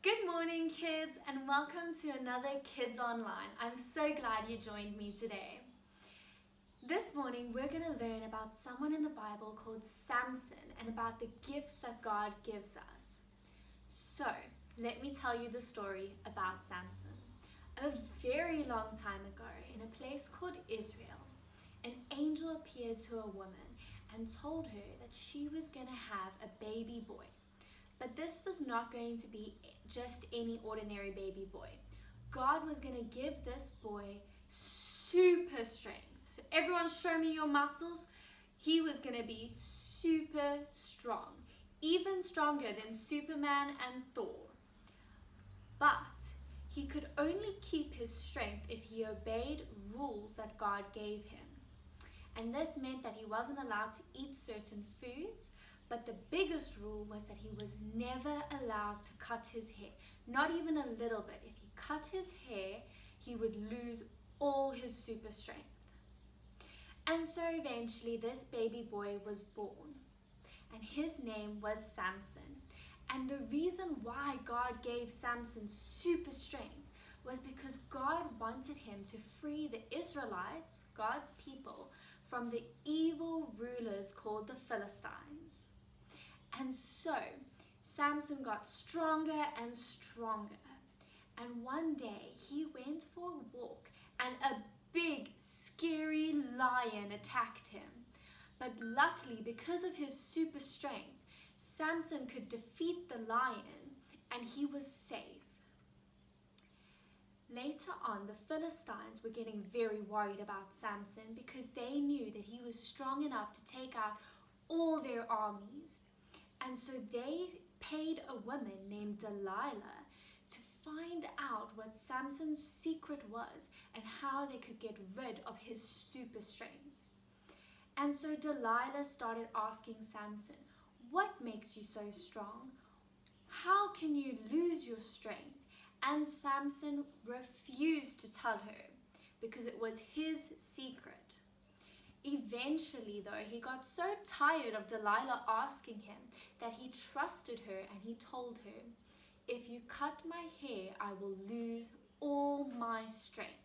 Good morning, kids, and welcome to another Kidz Online. I'm so glad you joined me today. This morning, we're going to learn about someone in the Bible called Samson and about the gifts that God gives us. So, let me tell you the story about Samson. A very long time ago, in a place called Israel, an angel appeared to a woman and told her that she was going to have a baby boy. But this was not going to be just any ordinary baby boy. God was going to give this boy super strength. So everyone show me your muscles. He was going to be super strong, even stronger than Superman and Thor. But he could only keep his strength if he obeyed rules that God gave him. And this meant that he wasn't allowed to eat certain foods, but the biggest rule was that he was never allowed to cut his hair, not even a little bit. If he cut his hair, he would lose all his super strength. And so eventually this baby boy was born, and his name was Samson. And the reason why God gave Samson super strength was because God wanted him to free the Israelites, God's people, from the evil rulers called the Philistines. And so Samson got stronger and stronger. And one day he went for a walk and a big scary lion attacked him. But luckily, because of his super strength, Samson could defeat the lion and he was safe. Later on, the Philistines were getting very worried about Samson because they knew that he was strong enough to take out all their armies. And so they paid a woman named Delilah to find out what Samson's secret was and how they could get rid of his super strength. And so Delilah started asking Samson, "What makes you so strong? How can you lose your strength?" And Samson refused to tell her because it was his secret. Eventually, though, he got so tired of Delilah asking him that he trusted her and he told her, "If you cut my hair, I will lose all my strength."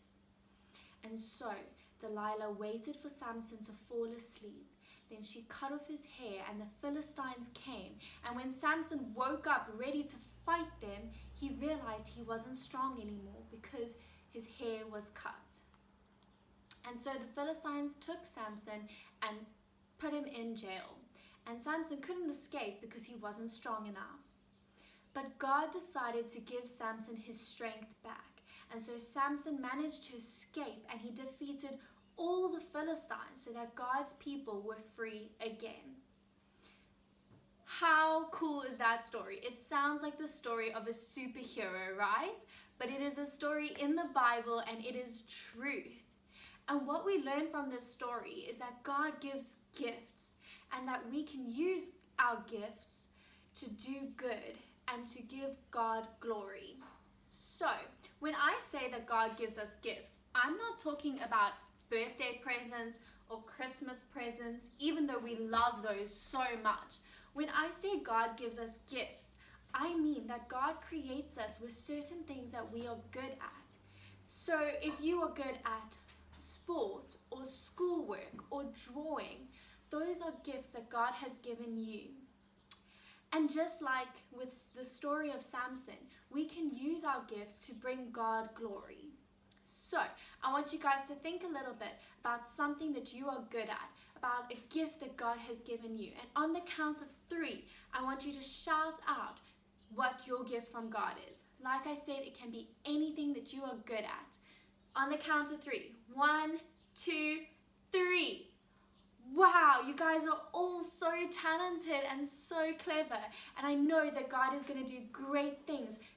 And so Delilah waited for Samson to fall asleep. Then she cut off his hair and the Philistines came. And when Samson woke up ready to fight them, he realized he wasn't strong anymore because his hair was cut. And so the Philistines took Samson and put him in jail. And Samson couldn't escape because he wasn't strong enough. But God decided to give Samson his strength back. And so Samson managed to escape and he defeated all the Philistines so that God's people were free again. How cool is that story? It sounds like the story of a superhero, right? But it is a story in the Bible and it is truth. And what we learn from this story is that God gives gifts and that we can use our gifts to do good and to give God glory. So, when I say that God gives us gifts, I'm not talking about birthday presents or Christmas presents, even though we love those so much. When I say God gives us gifts, I mean that God creates us with certain things that we are good at. So if you are good at sport or schoolwork or drawing, those are gifts that God has given you. And just like with the story of Samson, we can use our gifts to bring God glory. So, I want you guys to think a little bit about something that you are good at, about a gift that God has given you. And on the count of 3, I want you to shout out what your gift from God is. Like I said, it can be anything that you are good at. On the count of 3. 1, 2, 3. Wow, you guys are all so talented and so clever. And I know that God is going to do great things